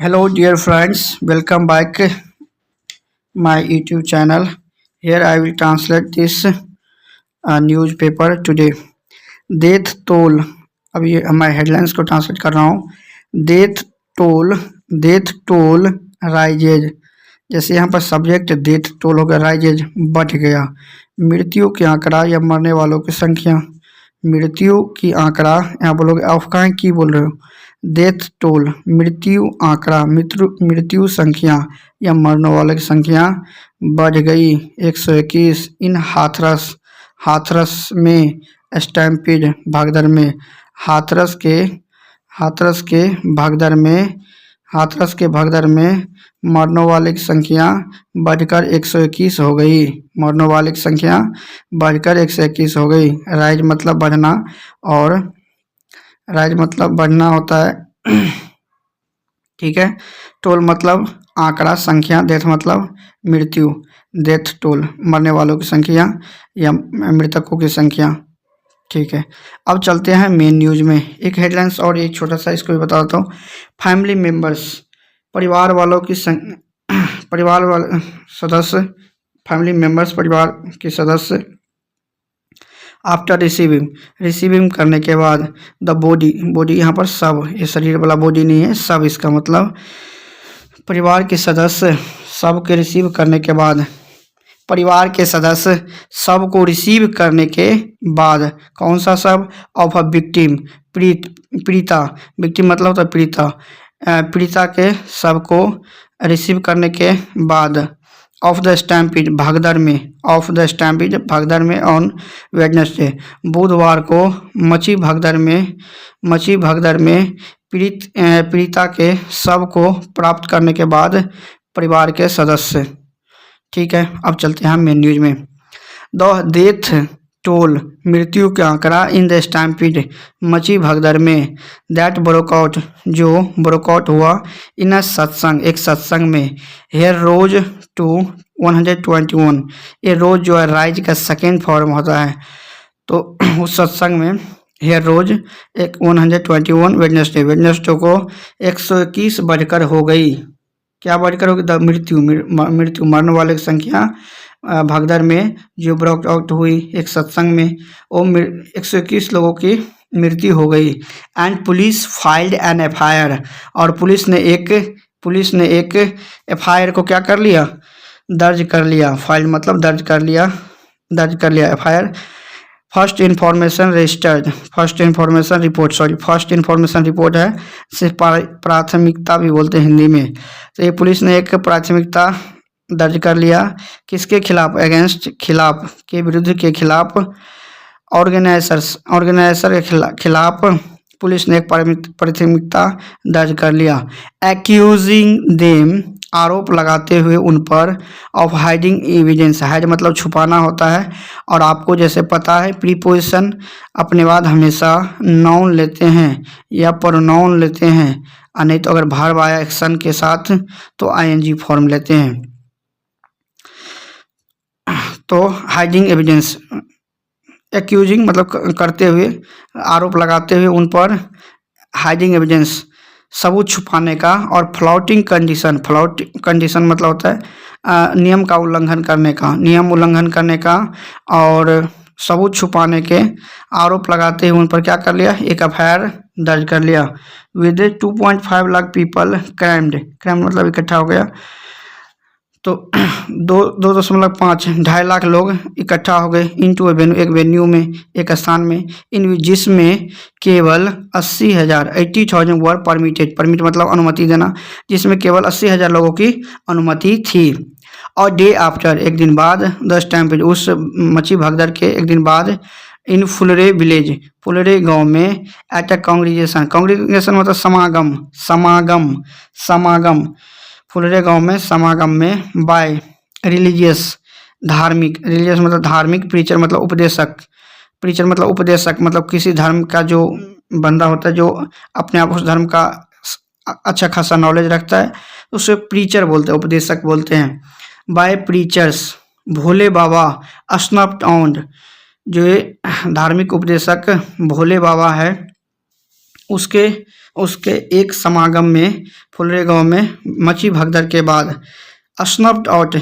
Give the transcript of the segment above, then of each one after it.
Hello, dear friends. Welcome back my YouTube channel. Here I will translate this newspaper today. Death toll. अब ये मैं headlines को translate कर रहा हूँ। Death toll, death toll rises. जैसे यहाँ पर सब्जेक्ट डेथ टोल हो गया, राइजेज बढ़ गया। मृत्यु के आंकड़ा या मरने वालों की संख्या, मृत्यु की आंकड़ा, यहाँ बोलोगे अफवाह की बोल रहे हो। डेथ टोल मृत्यु आंकड़ा, मृत्यु संख्या या मरने वालों की संख्या बढ़ गई 121 इन हाथरस। हाथरस में स्टैम्पीड भागदड़ में, हाथरस के भागदड़ में, हाथरस के भागदड़ में मरने वाले की संख्या बढ़कर 121 हो गई। मरने वाले की संख्या बढ़कर 121 हो गई। राइज मतलब बढ़ना, और राइज मतलब बढ़ना होता है। ठीक है। टोल मतलब आंकड़ा, संख्या। डेथ मतलब मृत्यु। डेथ टोल मरने वालों की संख्या या मृतकों की संख्या। ठीक है। अब चलते हैं मेन न्यूज में। एक हेडलाइंस और एक छोटा सा इसको भी बता देता हूँ। फैमिली मेंबर्स, परिवार वालों की परिवार वाले सदस्य, फैमिली मेंबर्स परिवार के सदस्य आफ्टर रिसीविंग करने के बाद द बॉडी यहाँ पर सब, ये शरीर वाला बॉडी नहीं है, सब इसका मतलब परिवार के सदस्य सब के रिसीव करने के बाद, परिवार के सदस्य सब को रिसीव करने के बाद, कौन सा सब, ऑफ अ विक्टिम, पीड़िता, विक्टिम मतलब होता है पीड़िता, पीड़िता के सब को रिसीव करने के बाद ऑफ द स्टैम्पीड भागदड़ में, ऑफ द स्टैम्पीड भागदड़ में ऑन वेडनेसडे बुधवार को मची भागदड़ में पीड़िता के शव को प्राप्त करने के बाद परिवार के सदस्य। ठीक है। अब चलते हैं मेन न्यूज में। द डेथ टोल मृत्यु का आंकड़ा इन द स्टैम्पीड मची भगदड़ में, दैट ब्रोकआउट जो ब्रोकआउट हुआ इन सत्संग एक सत्संग में, हेयर रोज टू 121। ये रोज जो है राइज का सेकेंड फॉर्म होता है, तो उस सत्संग में हेयर रोज एक 121 वेडनेसडे को 121 बढ़कर हो गई। क्या बढ़कर होगी? द मृत्यु मरने वाले की संख्या भागदड़ में जो ब्रोक आउट हुई एक सत्संग में, वो 121 लोगों की मृत्यु हो गई। And police filed an FIR, और पुलिस ने एक एफआईआर को क्या कर लिया? दर्ज कर लिया। फाइल मतलब दर्ज कर लिया एफआईआर। फर्स्ट इन्फॉर्मेशन रिपोर्ट है, सिर्फ प्राथमिकता भी बोलते हैं हिंदी में। तो ये पुलिस ने एक प्राथमिकता दर्ज कर लिया किसके खिलाफ? खिलाफ के विरुद्ध के खिलाफ, ऑर्गेनाइजर के खिलाफ पुलिस ने एक प्राथमिकता दर्ज कर लिया। एक्यूजिंग देम आरोप लगाते हुए उन पर, ऑफ हाइडिंग एविडेंस, हाइड मतलब छुपाना होता है, और आपको जैसे पता है प्रीपोजिशन अपने बाद हमेशा नाउन लेते हैं या प्रोनाउन लेते हैं, और नहीं तो अगर भार वाया एक्शन के साथ तो आईएनजी फॉर्म लेते हैं। तो हाइडिंग एविडेंस, एक्यूजिंग मतलब करते हुए, आरोप लगाते हुए उन पर, हाइडिंग एविडेंस सबूत छुपाने का, और फ्लाउटिंग कंडीशन मतलब होता है नियम उल्लंघन करने का, और सबूत छुपाने के आरोप लगाते हुए उन पर क्या कर लिया? एक एफआईआर दर्ज कर लिया। विद 2.5 लाख पीपल क्रैम्ड मतलब इकट्ठा हो गया, तो 2.5 2.5 लाख लोग इकट्ठा हो गए इनटू एक वेन्यू में, एक स्थान में, इन जिसमें केवल 80,000 वर परमिट मतलब अनुमति देना, जिसमें केवल 80,000 लोगों की अनुमति थी। और डे आफ्टर एक दिन बाद, द स्टैम्पीड उस मची भगदड़ के एक दिन बाद, इन फुलरे गांव में, एट अ कांग्रेगेशन मतलब समागम फुलरे गांव में समागम में, बाय रिलीजियस मतलब धार्मिक, प्रीचर मतलब उपदेशक मतलब किसी धर्म का जो बंदा होता है जो अपने आप उस धर्म का अच्छा खासा नॉलेज रखता है, उसे प्रीचर बोलते हैं, उपदेशक बोलते हैं। बाय प्रीचर्स भोले बाबा स्नप्ड आउट, जो धार्मिक उपदेशक भोले बाबा है उसके उसके एक समागम में फुलरे गांव में मची भगदड़ के बाद स्नफ्ड आउट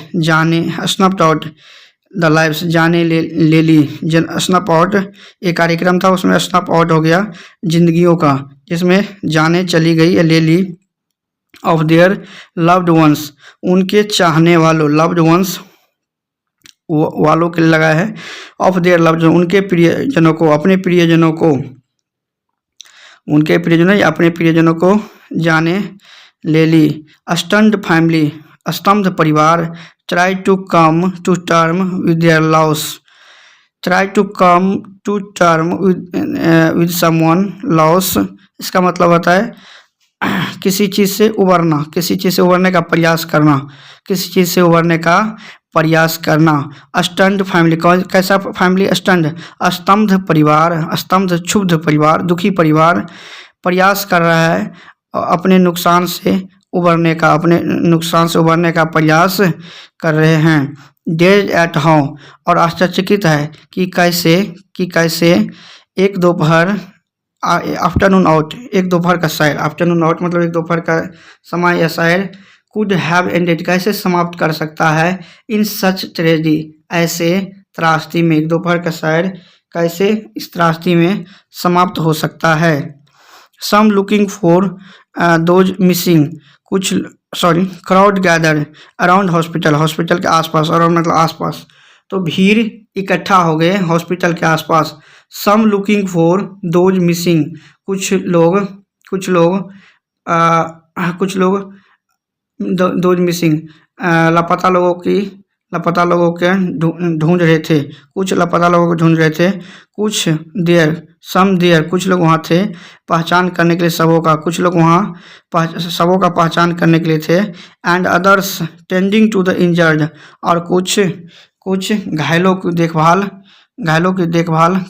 द लाइव्स जाने ले ली स्नप आउट एक कार्यक्रम था, उसमें स्नप आउट हो गया जिंदगियों का, जिसमें जाने चली गई या ले ली ऑफ देयर लव्ड वंस, उनके चाहने वालों, लव्ड वंस वालों के लिए लगा है, ऑफ देयर लव्ड, उनके प्रियजनों को, अपने प्रियजनों को, उनके प्रियजनों या अपने प्रियजनों को जाने ले ली। स्टन्ड फैमिली, स्तंभ परिवार, try to come to term with their loss, try to come to term with someone loss, इसका मतलब होता है किसी चीज़ से उबरना, किसी चीज़ से उबरने का प्रयास करना, किसी चीज़ से उबरने का प्रयास करना। स्टन्ड फैमिली, कैसा फैमिली? स्टन्ड, स्तंभ परिवार, स्तंभ क्षुब्ध परिवार, दुखी परिवार प्रयास कर रहा है अपने नुकसान से उबरने का, अपने नुकसान से उबरने का प्रयास कर रहे हैं। डेज एट होम, और आश्चर्यचकित है कि कैसे एक दोपहर आफ्टरनून आउट, एक दोपहर का सैर, आफ्टरनून आउट मतलब एक दोपहर का समय या सैर, कुड हैव एंडेड, कैसे समाप्त कर सकता है, इन सच ट्रेजेडी, ऐसे त्रासदी में, एक दोपहर का सैर कैसे इस त्रासदी में समाप्त हो सकता है। सम लुकिंग फॉर दोज मिसिंग, कुछ crowd gather around hospital, hospital के आसपास, अराउंड मतलब आसपास, तो भीड़ इकट्ठा हो गए हॉस्पिटल के आसपास। सम लुकिंग फॉर दोज मिसिंग, कुछ लोग दोज मिसिंग, लापता लोगों के ढूंढ रहे थे, कुछ लापता लोगों को ढूंढ रहे थे, कुछ सम देयर, कुछ लोग वहाँ थे पहचान करने के लिए शवों का, कुछ लोग वहाँ शवों का पहचान करने के लिए थे। And others tending to the injured, और कुछ घायलों की देखभाल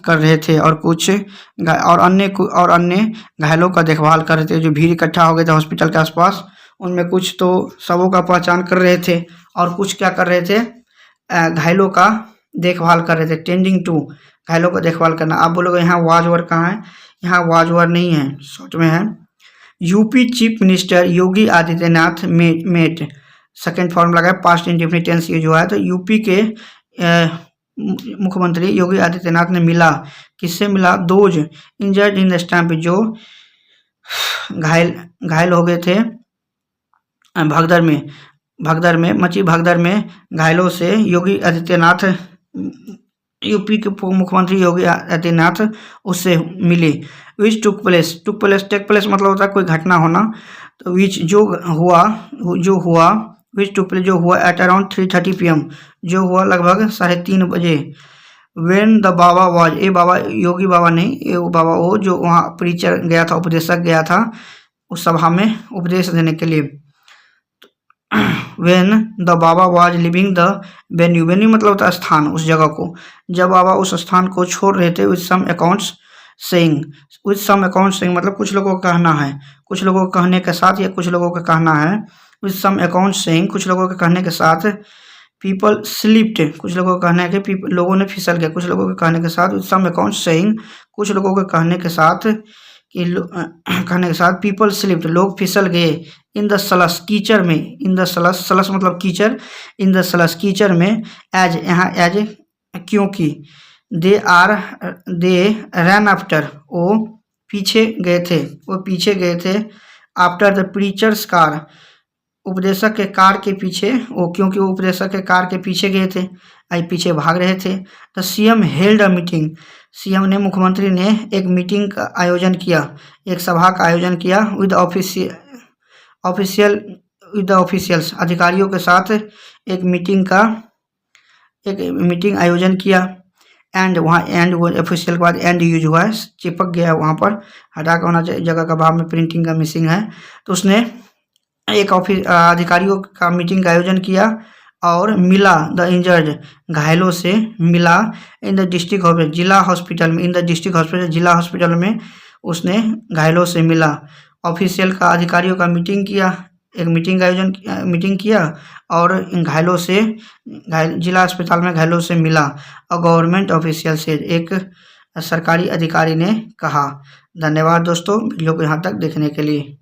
कर रहे थे, और अन्य घायलों का देखभाल कर रहे थे। जो भीड़ इकट्ठा हो गए थे हॉस्पिटल के आसपास, उनमें कुछ तो शवों का पहचान कर रहे थे और कुछ क्या कर रहे थे, घायलों का देखभाल कर रहे थे। टेंडिंग टू, घायलों का देखभाल करना। आप बोलोगे यहाँ वाज ओवर कहाँ है? यहाँ वाज ओवर नहीं है, शॉर्ट में है। UP chief minister Yogi Adityanath met, second form लगा है, पास्ट इंडेफिनिट टेंस यूज हुआ है, तो यूपी के मुख्यमंत्री योगी आदित्यनाथ ने मिला, किससे मिला? Those injured in the stamp, जो घायल हो गए थे मची भगदड़ में घायलों से। योगी आदित्यनाथ, यूपी के मुख्यमंत्री योगी आदित्यनाथ उससे मिले। विच टुक प्लेस मतलब होता है कोई घटना होना, तो विच जो हुआ विच टुक प्लेस जो हुआ एट अराउंड 3:30 PM, जो हुआ लगभग 3:30 बजे। वेन द बाबा वाज, बाबा योगी बाबा नहीं, ये बाबा वो जो वहाँ प्रीचर गया था, उपदेशक गया था उस सभा में उपदेश देने के लिए। When the Baba was living the venue मतलब होता है स्थान, उस जगह को, जब बाबा उस स्थान को छोड़ रहे थे। विथ सम अकाउंट्स सेइंग मतलब कुछ लोगों का कहना है, कुछ लोगों के कहने के साथ, या कुछ लोगों का कहना है। विथ सम अकाउंट्स सेइंग, कुछ लोगों के कहने के साथ। पीपल स्लिप्ड, कुछ लोगों का कहना है कि लोगों ने फिसल गया, कुछ लोगों के कहने के साथ। विथ सम अकाउंट्स सेइंग, कुछ लोगों के कहने के साथ पीपल स्लिप्ड, लोग फिसल गए। इन द सलस, कीचड़ में, इन द सलस मतलब कीचड़, इन द सलस कीचड़ में। एज, यहाँ एज क्योंकि। दे रैन आफ्टर, वो पीछे गए थे। आफ्टर द प्रीचर्स कार, उपदेशक के कार के पीछे, वो क्योंकि वो उपदेशक के कार के पीछे गए थे, पीछे भाग रहे थे। The CM held a meeting, CM ने, मुख्यमंत्री ने एक मीटिंग का आयोजन किया, एक सभा का आयोजन किया। विद ऑफिशियल्स, अधिकारियों के साथ एक मीटिंग आयोजन किया। एंड वहाँ ऑफिशियल के बाद एंड यूज हुआ है, चिपक गया वहाँ पर, हटा के होना चाहिए, जगह का भाव में प्रिंटिंग का मिसिंग है। तो उसने एक अधिकारियों का मीटिंग का आयोजन किया और मिला द इंजर्ड, घायलों से मिला। इन द डिस्ट्रिक्ट हॉस्पिटल, जिला हॉस्पिटल में, इन द डिस्ट्रिक्ट हॉस्पिटल, जिला हॉस्पिटल में उसने घायलों से मिला। ऑफिशियल का, अधिकारियों का मीटिंग किया और घायलों से, जिला अस्पताल में घायलों से मिला। और गवर्नमेंट ऑफिशियल से, एक सरकारी अधिकारी ने कहा। धन्यवाद दोस्तों वीडियो को यहाँ तक देखने के लिए।